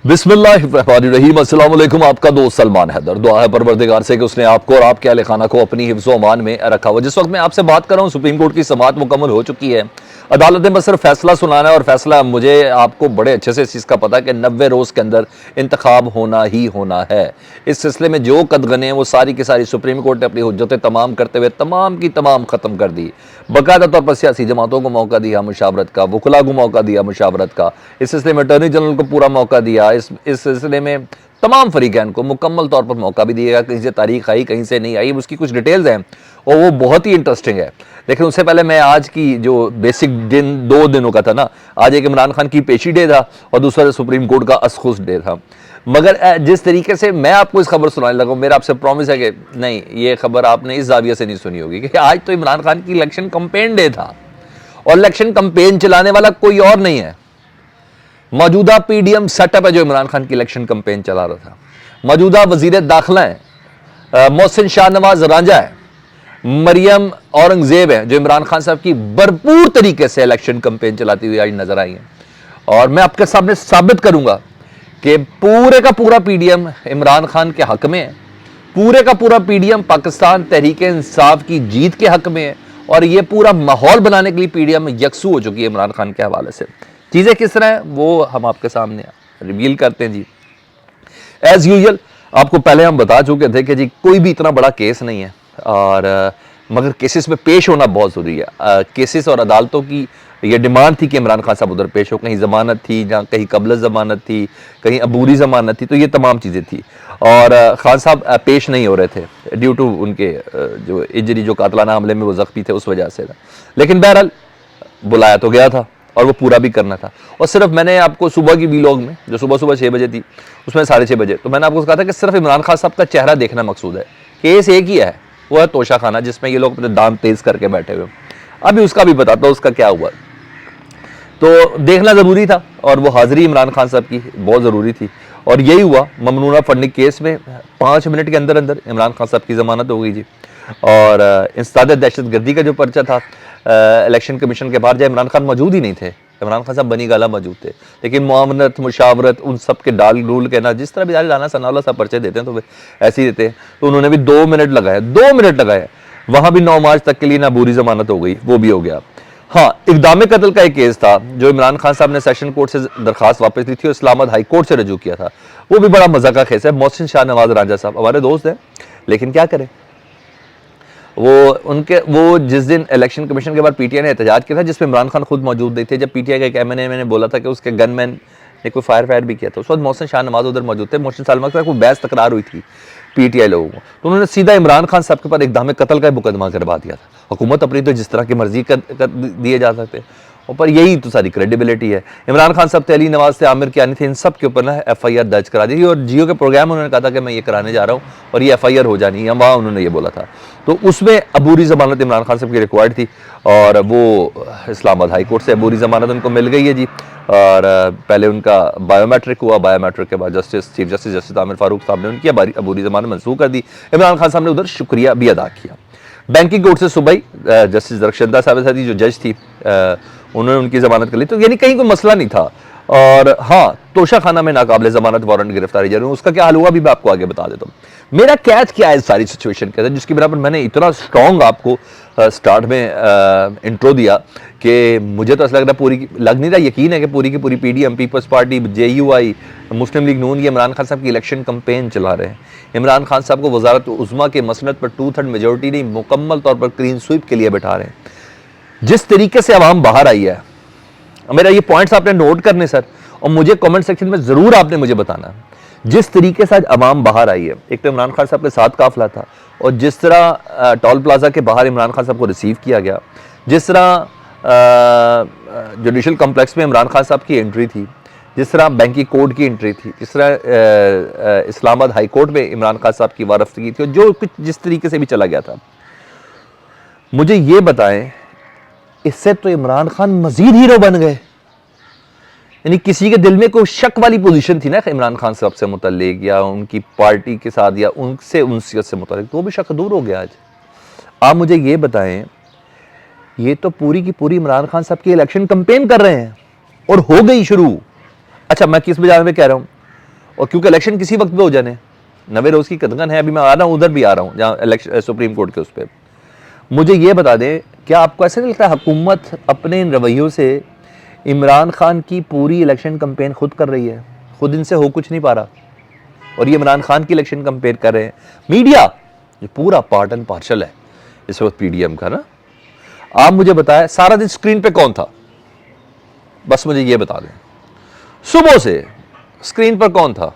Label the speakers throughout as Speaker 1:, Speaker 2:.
Speaker 1: बिस्मिल्लाहिर्रहमानिर्रहीम। अस्सलाम वालेकुम। आपका दोस्त सलमान हैदर। दुआ है परवरदिगार से कि उसने आपको और आपके अहले खाना को अपनी हिफ्ज़ व अमान में रखा हुआ। जिस वक्त मैं आपसे बात कर रहा हूँ, सुप्रीम कोर्ट की समाअत मुकम्मल हो चुकी है। अदालत ने बस सिर्फ फैसला सुनाना है और फैसला मुझे आपको बड़े अच्छे से इस चीज़ का पता है कि 90 रोज़ के अंदर इंतखाब होना ही होना है। इस सिलसिले में जो कदगने हैं वो सारी की सारी सुप्रीम कोर्ट ने अपनी हुज्जतें तमाम करते हुए तमाम की तमाम ख़त्म कर दी। बाकायदा तौर पर सियासी जमातों को मौका दिया मुशावरत का, वकला को मौका दिया मुशावरत का, इस सिलसिले में अटॉर्नी जनरल को पूरा मौका दिया, इस सिलसिले में तमाम फरीकैन को मुकम्मल तौर पर मौका भी दिएगा। कहीं से तारीख आई, कहीं से नहीं आई, उसकी कुछ डिटेल्स हैं और वो बहुत ही इंटरेस्टिंग है। लेकिन उससे पहले मैं आज की जो बेसिक दिन 2 दिनों का था ना, आज एक इमरान खान की पेशी डे था और दूसरा सुप्रीम कोर्ट का असखुस डे था। मगर जिस तरीके से मैं आपको इस खबर सुनाने लगा, मेरा आपसे प्रॉमिस है कि नहीं, ये खबर आपने इस जाविया से नहीं सुनी होगी कि आज तो इमरान खान की इलेक्शन कैंपेन डे था और इलेक्शन कैंपेन चलाने वाला कोई और नहीं है, मौजूदा पीडीएम सेटअप है जो इमरान खान की इलेक्शन कैंपेन चला रहा था। मौजूदा वजीर दाखिला है मोहसिन शाहनवाज रांझा है, मरियम औरंगजेब है जो इमरान खान साहब की भरपूर तरीके से इलेक्शन कैंपेन चलाती हुई आज नजर आई है। और मैं आपके सामने साबित करूंगा कि पूरे का पूरा पीडीएम इमरान खान के हक में है, पूरे का पूरा पीडीएम पाकिस्तान तहरीक इंसाफ की जीत के हक में है और ये पूरा माहौल बनाने के लिए पीडीएम यकसू हो चुकी है इमरान खान के हवाले से। चीज़ें किस तरह हैं वो हम आपके सामने रिवील करते हैं जी। एज यूजुअल आपको पहले हम बता चुके थे कि जी कोई भी इतना बड़ा केस नहीं है और मगर केसेस में पेश होना बहुत ज़रूरी है। केसेस और अदालतों की ये डिमांड थी कि इमरान खान साहब उधर पेश हो, कहीं ज़मानत थी, जहाँ कहीं कबल ज़मानत थी, कहीं अबूरी ज़मानत थी, तो ये तमाम चीज़ें थी और खान साहब पेश नहीं हो रहे थे ड्यू टू उनके जो इंजरी, जो कातलाना हमले में वो ज़ख्मी थे उस वजह से। लेकिन बहरहाल बुलाया तो गया था और वो पूरा भी करना था। और सिर्फ मैंने आपको सुबह की वीलॉग में, जो सुबह 6 बजे थी, उसमें 6:30 बजे, तो मैंने आपको कहा था कि सिर्फ इमरान खान साहब का चेहरा देखना मकसूद है। केस एक ही है, वो है तोशा खाना, जिसमें ये लोग अपने दांत तेज करके बैठे हुए। अभी उसका भी बताता हूँ उसका क्या हुआ। तो देखना ज़रूरी था और वो हाज़िरी इमरान खान साहब की बहुत ज़रूरी थी और यही हुआ। ममनूना फंडिंग केस में 5 मिनट के अंदर अंदर इमरान खान साहब की ज़मानत हो गई जी। और इंसदाद दहशतगर्दी का जो पर्चा था इलेक्शन कमीशन के बाहर, जब इमरान खान मौजूद ही नहीं थे, इमरान खान साहब बनी गाला मौजूद थे, लेकिन मुआवनत, मुशावरत, उन सब के डाल डूल के ना, जिस तरह भी लाना सनाउल्लाह साहब पर्चे देते हैं तो वे ऐसे ही देते हैं। तो उन्होंने भी 2 मिनट लगाए, 2 मिनट लगाए, वहाँ भी 9 मार्च तक के लिए ना पूरी ज़मानत हो गई, वो भी हो गया। हाँ, इक़दाम कत्ल का एक केस था जो इमरान खान साहब ने सेशन कोर्ट से दरखास्त वापस ली थी और इस्लामाबाद हाई कोर्ट से रजू किया था। वो भी बड़ा मज़ा का केस है। मोहसिन शाहनवाज रांझा साहब हमारे दोस्त हैं, लेकिन क्या करें, वो जिस दिन इलेक्शन कमीशन के बाद पीटीआई ने एहतजाज किया था, जिसमें इमरान खान खुद मौजूद नहीं थे, जब पीटीआई का एक एमएनए ने बोला था कि उसके गनमैन ने कोई फायर भी किया था, उस वक्त मोहसिन शाहनवाज उधर मौजूद थे। मोहसिन शाहनवाज के साथ कोई बहस तकरार हुई थी पीटीआई लोगों को, तो उन्होंने सीधा इमरान खान साहब के ऊपर इक़दाम कत्ल का मुकदमा करवा दिया था। हुकूमत अपनी तो जिस तरह की मर्जी कर दिए जा सकते, और पर यही तो सारी क्रेडिबिलिटी है। इमरान खान साहब तहली नवाज से आमिर कियानी थे, इन सब के ऊपर ना एफआईआर दर्ज करा दी थी और जियो के प्रोग्राम उन्होंने कहा था कि मैं ये कराने जा रहा हूँ और ये एफआईआर हो जानी है, वहाँ उन्होंने ये बोला था। तो उसमें अबूरी ज़मानत इमरान खान साहब की रिक्वायर्ड थी और वो इस्लामाबाद हाई कोर्ट से अबूरी ज़मानत उनको मिल गई है जी। और पहले उनका बायोमेट्रिक हुआ, बायोमेट्रिक के बाद चीफ जस्टिस आमिर फारूक साहब ने उनकी अबूरी ज़मानत मंसूख कर दी। इमरान खान साहब ने उधर शुक्रिया भी अदा किया। बैंकिंग कोर्ट से सुबह ही जस्टिस दरख्शंदा साहब जो जज थी, उन्होंने उनकी ज़मानत कर ली, तो यानी कहीं कोई मसला नहीं था। और हाँ, तोशा खाना में नाकाबिले ज़मानत वारंट गिरफ्तारी जारी, उसका क्या हाल हुआ भी मैं आपको आगे बता देता हूँ। मेरा कैच क्या है इस सारी सिचुएशन के अंदर, जिसकी बिना पर मैंने इतना स्ट्रॉन्ग आपको स्टार्ट में इंट्रो दिया कि मुझे तो ऐसा लग रहा है लग नहीं रहा, यकीन है कि पूरी की पूरी पीडीएम, पीपल्स पार्टी, जेयूआई, मुस्लिम लीग नून, ये इमरान खान साहब की इलेक्शन कैंपेन चला रहे हैं। इमरान खान साहब को वजारत उज़्मा के मसनद पर 2/3 मेजोरिटी नहीं, मुकम्मल तौर पर क्लीन स्वीप के लिए बैठा रहे हैं। जिस तरीके से आवाम बाहर आई है, मेरा ये पॉइंट्स आपने नोट करने सर, और मुझे कमेंट सेक्शन में ज़रूर आपने मुझे बताना जिस तरीके से आज आवाम बाहर आई है। एक तो इमरान खान साहब के साथ काफिला था और जिस तरह टोल प्लाजा के बाहर इमरान खान साहब को रिसीव किया गया, जिस तरह जुडिशल कम्प्लेक्स में इमरान खान साहब की एंट्री थी, जिस तरह बैंकिंग कोर्ट की एंट्री थी, जिस तरह इस्लामाबाद हाई कोर्ट में इमरान खान साहब की वारफतगी थी, और जो कुछ जिस तरीके से भी चला गया था, मुझे ये बताएं, इससे तो इमरान खान मजीद हीरो बन गए। यानी किसी के दिल में कोई शक वाली पोजीशन थी ना इमरान खान साहब से मुतल्लिक या उनकी पार्टी के साथ या उनसे उनसियत से मुतल्लिक, तो वो भी शक दूर हो गया आज। आप मुझे ये बताएं, ये तो पूरी की पूरी इमरान खान साहब की इलेक्शन कैंपेन कर रहे हैं और हो गई शुरू। अच्छा, मैं किस बाजार में कह रहा हूँ, और क्योंकि इलेक्शन किसी वक्त पे हो जाने, 90 रोज़ की कदगन है, अभी मैं आ रहा हूँ, उधर भी आ रहा हूँ जहाँ इलेक्शन सुप्रीम कोर्ट के उस पर। मुझे ये बता दें, क्या आपको ऐसा नहीं लगता हुकूमत अपने इन रवैयों से इमरान खान की पूरी इलेक्शन कंपेन खुद कर रही है, खुद इनसे हो कुछ नहीं पा रहा, और ये इमरान खान की इलेक्शन कंपेयर कर रहे हैं। मीडिया जो पूरा पार्ट एंड पार्शल है इस वक्त पीडीएम का ना। आप मुझे बताएं, सारा दिन स्क्रीन पे कौन था, बस मुझे ये बता दें, सुबह से स्क्रीन पर कौन था?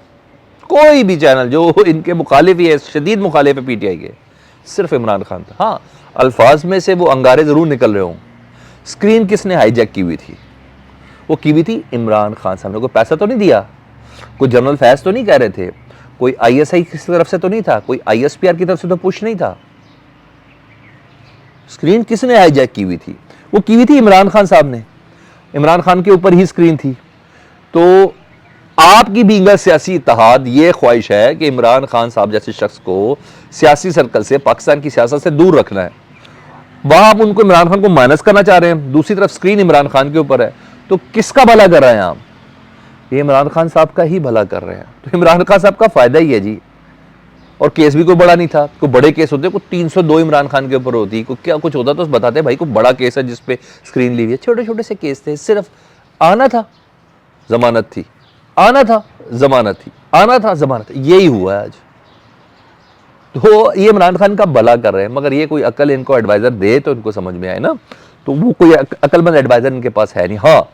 Speaker 1: कोई भी चैनल जो इनके मुखालिफ ही है, शदीद मुखालिफ है पीटीआई के, सिर्फ इमरान खान था। हाँ, अल्फाज में से वो अंगारे जरूर निकल रहे हों। स्क्रीन किसने हाईजैक की हुई थी? वो की हुई थी इमरान खान साहब ने। कोई पैसा तो नहीं दिया, कोई जनरल फैज तो नहीं कह रहे थे, कोई आईएसआई की तरफ से तो नहीं था, कोई आईएसपीआर की तरफ से तो पुश नहीं था। स्क्रीन किसने हाईजैक की हुई थी? वो की हुई थी इमरान खान साहब ने। इमरान खान के ऊपर ही स्क्रीन थी। तो आपकी भी सियासी इत्तेहाद ये ख्वाहिश है कि इमरान खान साहब जैसे शख्स को सियासी सर्कल से, पाकिस्तान की सियासत से दूर रखना है। वहां आप उनको, इमरान खान को माइनस करना चाह रहे हैं, दूसरी तरफ स्क्रीन इमरान खान के ऊपर है। तो किसका भला कर रहे हैं आप? ये इमरान खान साहब का ही भला कर रहे हैं। तो इमरान खान साहब का फायदा ही है जी। और केस भी कोई बड़ा नहीं था, कोई बड़े केस होते, कोई 302 इमरान खान के ऊपर होती, कोई क्या कुछ होता तो बताते भाई कोई बड़ा केस है जिसपे स्क्रीन ली हुई है। छोटे छोटे से केस थे, सिर्फ आना था, जमानत थी, आना था, जमानत थी, आना था, जमानत। यही हुआ है आज। तो ये इमरान खान का भला कर रहे हैं, मगर ये कोई अकल इनको एडवाइजर दे तो इनको समझ में आए ना। तो वो कोई अकलमंद एडवाइजर इनके पास है नहीं। हाँ,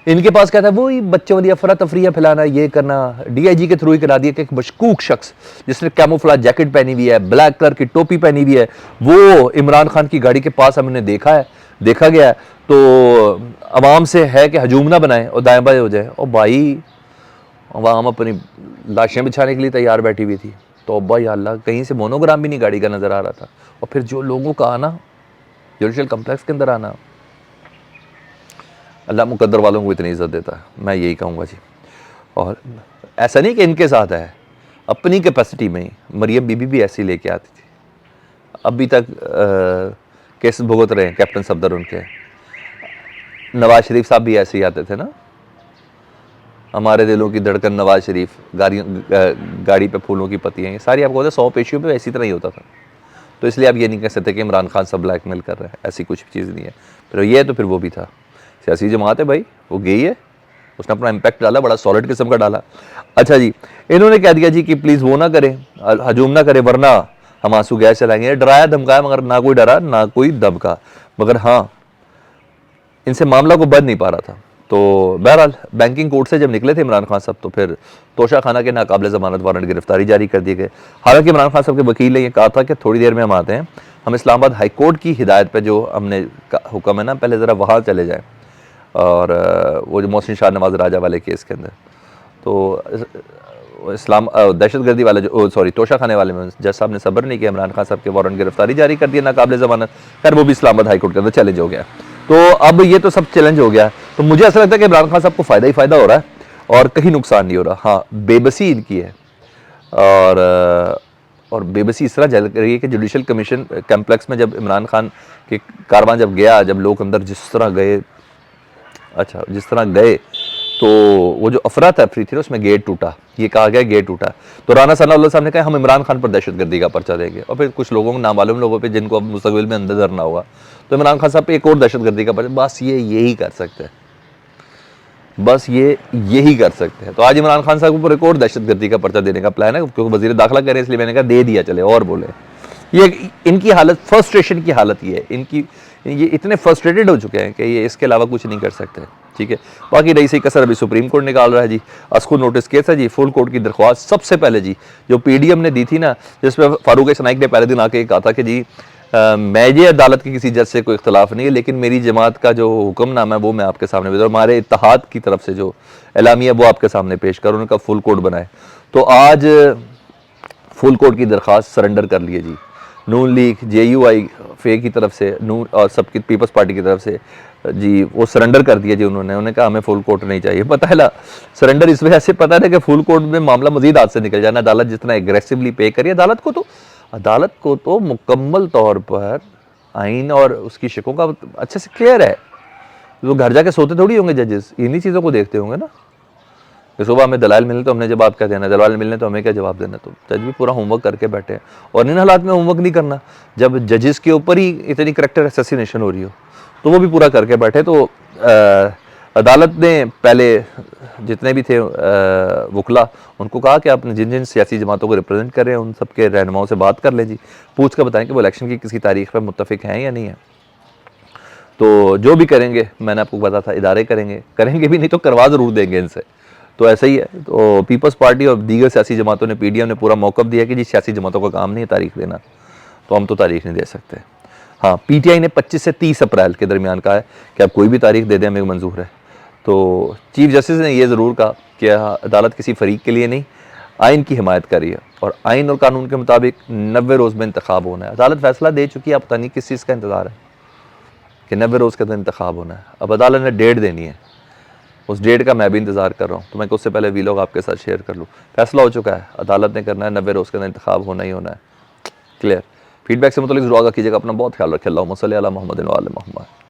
Speaker 1: इनके पास क्या था, वो ही बच्चों वाली अफरा तफरिया फैलाना, ये करना। डीआईजी के थ्रू ही करा दिया कि एक मशकूक शख्स जिसने कैमोफ्लेज जैकेट पहनी हुई है, ब्लैक कलर की टोपी पहनी हुई है, वो इमरान खान की गाड़ी के पास हमने देखा गया है। तो अवाम से है कि हजूम ना बनाए और दाएं बाएं हो जाए। और भाई अवाम अपनी लाशें बिछाने के लिए तैयार बैठी हुई थी। तो अब्बा या अल्लाह, कहीं से मोनोग्राम भी नहीं गाड़ी का नज़र आ रहा था। और फिर जो लोगों का आना, जुडिशल कम्प्लेक्स के अंदर आना, अल्लाह मुकद्दर वालों को इतनी इज्जत देता है, मैं यही कहूँगा जी। और ऐसा नहीं कि इनके साथ है, अपनी कैपेसिटी में ही मरियम बीबी भी ऐसी लेके आती थी। अभी तक केस भुगत रहे हैं कैप्टन सफदर उनके। नवाज शरीफ साहब भी ऐसे ही आते थे ना। हमारे दिलों की धड़कन नवाज शरीफ, गाड़ी पे फूलों की पत्तियाँ, ये सारी आपको 100 पेशियों पे इसी तरह ही होता था। तो इसलिए आप ये नहीं कह सकते कि इमरान खान सब ब्लैकमेल कर रहे हैं, ऐसी कुछ चीज़ नहीं है। फिर ये है तो फिर वो भी था, सियासी जमात है भाई, वो गई है, उसने अपना इम्पैक्ट डाला, बड़ा सॉलिड किस्म का डाला। अच्छा जी, इन्होंने कह दिया जी कि प्लीज़ वो ना करें, हजूम ना करें, वरना हम आंसू गैस चलाएंगे। डराया धमकाया, मगर ना कोई डरा ना कोई धमका। मगर हाँ, इनसे मामला को बढ़ नहीं पा रहा था। तो बहरहाल बैंकिंग कोर्ट से जब निकले थे इमरान खान साहब, तो फिर तोशा खाना के नाकाबिले ज़मानत वारंट गिरफ्तारी जारी कर दिए गए। हालांकि इमरान खान साहब के वकील ने यह कहा था कि थोड़ी देर में हम आते हैं, हम इस्लामाबाद हाई कोर्ट की हिदायत पे जो हमने हुक्म है ना, पहले ज़रा वहाँ चले जाएँ। और वो जो मोहसिन शाह नवाज राजा वाले केस के अंदर, तो इस्लाम दहशतगर्दी वाले जो तोशा खाने वाले में जज साहब ने सब्र नहीं किया, इमरान खान साहब के वारंट गिरफ्तारी जारी कर दिया नाकाबिले ज़मानत। खैर वो भी इस्लामाबाद हाई कोर्ट के अंदर चैलेंज हो गया। तो अब ये तो सब चैलेंज हो गया। तो मुझे ऐसा लगता है कि इमरान खान साहब को फ़ायदा ही फ़ायदा हो रहा है और कहीं नुकसान नहीं हो रहा। हाँ, बेबसी इनकी है। और बेबसी इस तरह चल रही है कि जुडिशल कमीशन कम्प्लेक्स में जब इमरान खान के कारवां जब गया, जब लोग अंदर जिस तरह गए, तो वो जो अफरा तफरी थी ना, उसमें गेट टूटा, ये कहा गया गेट टूटा। तो राना सनाउल्लाह साहब ने कहा हम इमरान खान पर दहशतगर्दी का पर्चा देंगे। और फिर कुछ लोगों को, नामालूम लोगों पे, जिनको अब मुस्तकबिल में अंदर धरना होगा, तो इमरान खान साहब पे एक और दहशतगर्दी का पर्चा। बस ये यही कर सकते हैं, बस ये यही कर सकते हैं। तो आज इमरान खान साहब के ऊपर एक और दहशतगर्दी का पर्चा देने का प्लान है, क्योंकि वजीर दाखिला कह रहे हैं, इसलिए मैंने कहा दे दिया चले और बोले। ये इनकी हालत, फ्रस्ट्रेशन की हालत ये है इनकी, ये इतने फ्रस्ट्रेटेड हो चुके हैं कि ये इसके अलावा कुछ नहीं कर सकते। ठीक है, बाकी रही सी कसर अभी सुप्रीम कोर्ट निकाल रहा है जी। अस्कू नोटिस केस है जी, फुल कोर्ट की दरख्वास्त सबसे पहले जी जो पीडीएम ने दी थी ना, जिसमें फारूक सनाइक ने पहले दिन आके कहा था कि जी मैं ये अदालत की किसी जज से कोई इख्तलाफ नहीं है, लेकिन मेरी जमात का जो हुक्मनामा है वो मैं आपके सामने भेज रहा हूँ, हमारे इत्तेहाद की तरफ से जो एलामिया वो आपके सामने पेश करो, उनका फुल कोर्ट बनाए। तो आज फुल कोर्ट की दरख्वास्त सरेंडर कर लिए जी। नून लीग, JUI फे की तरफ से, नून और सबकी पीपल्स पार्टी की तरफ से जी वो सरेंडर कर दिया जी। उन्होंने कहा हमें फुल कोर्ट नहीं चाहिए। पता है ना, सरेंडर इस वजह से पता है कि फुल कोर्ट में मामला मजीद हाथ से निकल जाना। अदालत जितना एग्रेसिवली पे करिए, अदालत को तो मुकम्मल तौर पर आइन और उसकी शिकों का अच्छे से क्लियर है। वो घर जाके सोते थोड़ी होंगे जजेस, इन्हीं चीज़ों को देखते होंगे ना। कि सुबह हमें दलाल मिलने तो हमने जवाब क्या देना, दलाल मिलने तो हमें क्या जवाब देना। तो जज भी पूरा होमवर्क करके बैठे हैं। और इन हालात में होमवर्क नहीं करना, जब जजेस के ऊपर ही इतनी करैक्टर असैसिनेशन हो रही हो, तो वो भी पूरा करके बैठे। तो अदालत ने पहले जितने भी थे वकला, उनको कहा कि आपने जिन जिन सियासी जमातों को रिप्रेजेंट कर रहे हैं उन सब के रहनुमाओं से बात कर लें जी, पूछ कर बताएं कि वो इलेक्शन की किसी तारीख पर मुत्तफिक हैं या नहीं है। तो जो भी करेंगे, मैंने आपको बताया था, इदारे करेंगे भी नहीं तो करवा ज़रूर देंगे इनसे। तो ऐसा ही है। तो पीपल्स पार्टी और दीगर सियासी जमातों ने, पीडीएम ने पूरा मौक़िफ़ दिया कि जी सियासी जमातों का काम नहीं है तारीख देना, तो हम तो तारीख नहीं दे सकते। हाँ, पीटीआई ने 25 से 30 अप्रैल के दरमियान कहा है कि आप कोई भी तारीख दे दें, हमें मंजूर है। तो चीफ जस्टिस ने यह ज़रूर कहा कि अदालत किसी फरीक के लिए नहीं, आइन की हिमायत कर रही है और आइन और कानून के मुताबिक 90 रोज़ में इंतखाब होना है। अदालत फैसला दे चुकी है, आप पता नहीं किस चीज़ का इंतज़ार है कि 90 रोज़ के अंदर इंतखाब होना है। अब अदालत ने डेट देनी है, उस डेट का मैं भी इंतज़ार कर रहा हूँ। तो मैं उससे पहले वीलॉग आपके साथ शेयर कर लूँ। फैसला हो चुका है, अदालत ने करना है, 90 रोज़ के अंदर इंतखाब होना ही होना है। क्लियर। फीडबैक से मतलब दुआ कीजिएगा, अपना बहुत ख्याल रखें। अल्लाहुम्मा सल्ली अला मुहम्मद व आले मुहम्मद।